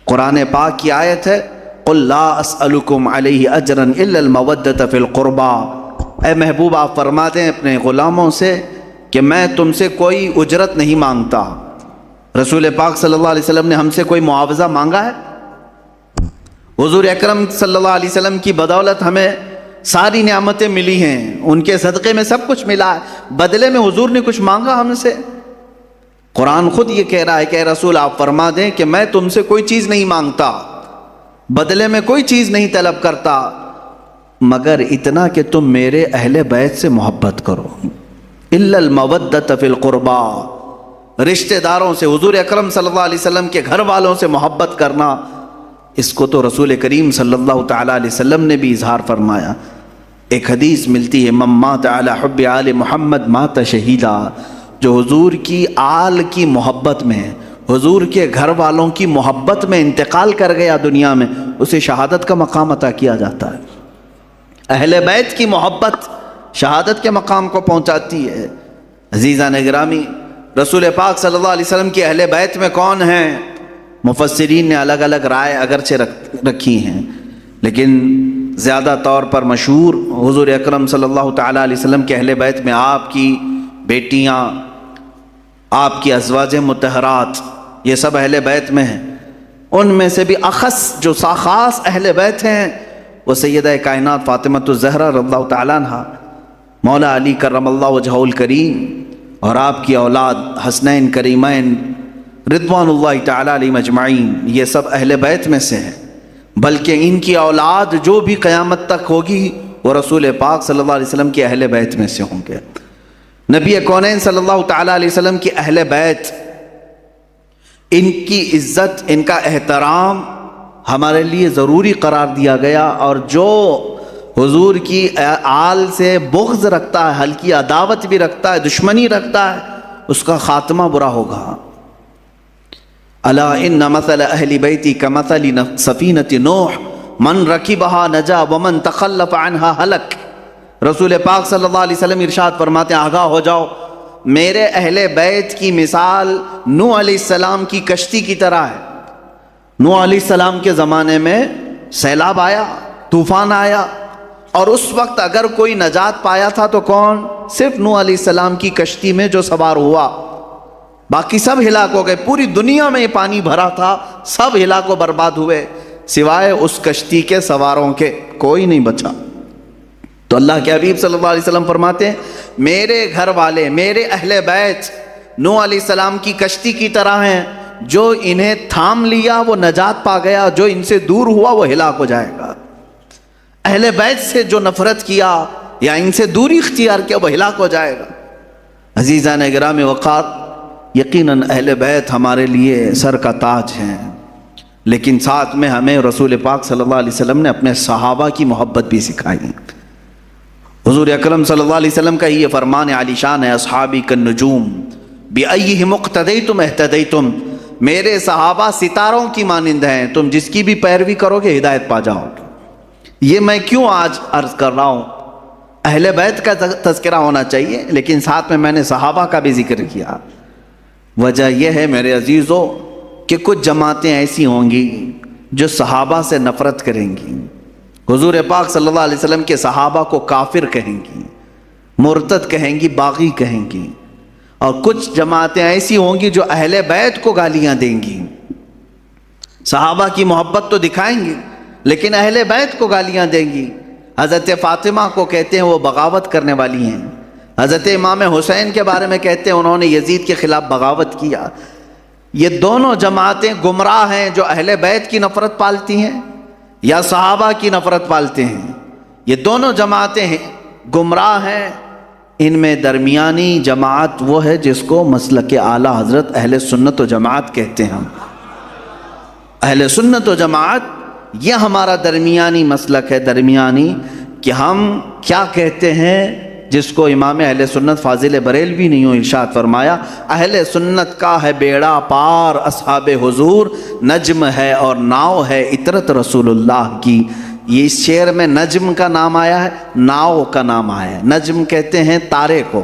قرآن پاک کی آیت ہے قُلْ لَا أَسْأَلُكُمْ عَلَيْهِ أَجْرًا إِلَّا الْمَوَدَّةَ فِي الْقُرْبَى، اے محبوب آپ فرما دیں اپنے غلاموں سے کہ میں تم سے کوئی اجرت نہیں مانگتا۔ رسول پاک صلی اللہ علیہ وسلم نے ہم سے کوئی معاوضہ مانگا ہے؟ حضور اکرم صلی اللہ علیہ وسلم کی بدولت ہمیں ساری نعمتیں ملی ہیں، ان کے صدقے میں سب کچھ ملا ہے، بدلے میں حضور نے کچھ مانگا ہم سے؟ قرآن خود یہ کہہ رہا ہے کہ اے رسول آپ فرما دیں کہ میں تم سے کوئی چیز نہیں مانگتا، بدلے میں کوئی چیز نہیں طلب کرتا، مگر اتنا کہ تم میرے اہل بیت سے محبت کرو۔ الا المودۃ فی القربى، رشتہ داروں سے، حضور اکرم صلی اللہ علیہ وسلم کے گھر والوں سے محبت کرنا، اس کو تو رسول کریم صلی اللہ تعالیٰ علیہ وسلم نے بھی اظہار فرمایا۔ ایک حدیث ملتی ہے من مات علی حب آل محمد مات شہیدا، جو حضور کی آل کی محبت میں، حضور کے گھر والوں کی محبت میں انتقال کر گیا دنیا میں، اسے شہادت کا مقام عطا کیا جاتا ہے۔ اہل بیت کی محبت شہادت کے مقام کو پہنچاتی ہے۔ عزیزان گرامی، رسول پاک صلی اللہ علیہ وسلم کی اہل بیت میں کون ہیں؟ مفسرین نے الگ الگ رائے اگرچہ رکھی ہیں، لیکن زیادہ طور پر مشہور حضور اکرم صلی اللہ تعالیٰ علیہ وسلم کے اہل بیت میں آپ کی بیٹیاں، آپ کی ازواج مطہرات، یہ سب اہل بیت میں ہیں۔ ان میں سے بھی اخص جو خاص اہل بیت ہیں وہ سیدہ کائنات فاطمہ الزہرا رضی اللہ تعالیٰ عنہا، مولا علی کرم اللہ وجہہ الکریم، اور آپ کی اولاد حسنین کریمین رضوان اللہ تعالیٰ علیہم اجمعین، یہ سب اہل بیت میں سے ہیں۔ بلکہ ان کی اولاد جو بھی قیامت تک ہوگی وہ رسول پاک صلی اللہ علیہ وسلم کے اہل بیت میں سے ہوں گے۔ نبی کونین صلی اللہ تعالیٰ علیہ وسلم کی اہل بیت، ان کی عزت، ان کا احترام ہمارے لیے ضروری قرار دیا گیا، اور جو حضور کی آل سے بغض رکھتا ہے، ہلکی عداوت بھی رکھتا ہے، دشمنی رکھتا ہے، اس کا خاتمہ برا ہوگا۔ الا ان مثل اہل بیتی کمثل سفینۃ نوح من رکبها نجا ومن تخلف عنها ہلک۔ رسول پاک صلی اللہ علیہ وسلم ارشاد فرماتے ہیں آگاہ ہو جاؤ، میرے اہل بیت کی مثال نوح علیہ السلام کی کشتی کی طرح ہے۔ نوح علیہ السلام کے زمانے میں سیلاب آیا، طوفان آیا، اور اس وقت اگر کوئی نجات پایا تھا تو کون؟ صرف نوح علیہ السلام کی کشتی میں جو سوار ہوا، باقی سب ہلاک ہو گئے۔ پوری دنیا میں یہ پانی بھرا تھا، سب ہلاک و برباد ہوئے، سوائے اس کشتی کے سواروں کے کوئی نہیں بچا۔ تو اللہ کے حبیب صلی اللہ علیہ وسلم فرماتے ہیں میرے گھر والے، میرے اہل بیت نوح علیہ السلام کی کشتی کی طرح ہیں، جو انہیں تھام لیا وہ نجات پا گیا، جو ان سے دور ہوا وہ ہلاک ہو جائے گا۔ اہل بیت سے جو نفرت کیا یا ان سے دوری اختیار کیا وہ ہلاک ہو جائے گا۔ عزیزان گرامی وقار، یقیناً اہل بیت ہمارے لیے سر کا تاج ہیں، لیکن ساتھ میں ہمیں رسول پاک صلی اللہ علیہ وسلم نے اپنے صحابہ کی محبت بھی سکھائی۔ حضور اکرم صلی اللہ علیہ وسلم کا یہ فرمان عالی شان ہے، اصحابی کالنجوم بأیہم اقتدیتم اہتدیتم، میرے صحابہ ستاروں کی مانند ہیں، تم جس کی بھی پیروی کرو گے ہدایت پا جاؤ گے۔ یہ میں کیوں آج عرض کر رہا ہوں؟ اہل بیت کا تذکرہ ہونا چاہیے، لیکن ساتھ میں نے صحابہ کا بھی ذکر کیا۔ وجہ یہ ہے میرے عزیزو کہ کچھ جماعتیں ایسی ہوں گی جو صحابہ سے نفرت کریں گی، حضور پاک صلی اللہ علیہ وسلم کے صحابہ کو کافر کہیں گی، مرتد کہیں گی، باغی کہیں گی، اور کچھ جماعتیں ایسی ہوں گی جو اہل بیت کو گالیاں دیں گی۔ صحابہ کی محبت تو دکھائیں گی لیکن اہل بیت کو گالیاں دیں گی۔ حضرت فاطمہ کو کہتے ہیں وہ بغاوت کرنے والی ہیں، حضرت امام حسین کے بارے میں کہتے ہیں انہوں نے یزید کے خلاف بغاوت کیا۔ یہ دونوں جماعتیں گمراہ ہیں، جو اہل بیت کی نفرت پالتی ہیں یا صحابہ کی نفرت پالتے ہیں۔ یہ دونوں جماعتیں ہیں، گمراہ ہیں۔ ان میں درمیانی جماعت وہ ہے جس کو مسلک اعلیٰ حضرت اہل سنت و جماعت کہتے ہیں۔ اہل سنت و جماعت یہ ہمارا درمیانی مسلک ہے، درمیانی، کہ ہم کیا کہتے ہیں جس کو امام اہل سنت فاضل بریلوی نے یوں ارشاد فرمایا، اہل سنت کا ہے بیڑا پار اصحاب حضور، نجم ہے اور ناؤ ہے عطرت رسول اللہ کی۔ یہ اس شعر میں نجم کا نام آیا ہے، ناؤ کا نام آیا ہے۔ نجم کہتے ہیں تارے کو،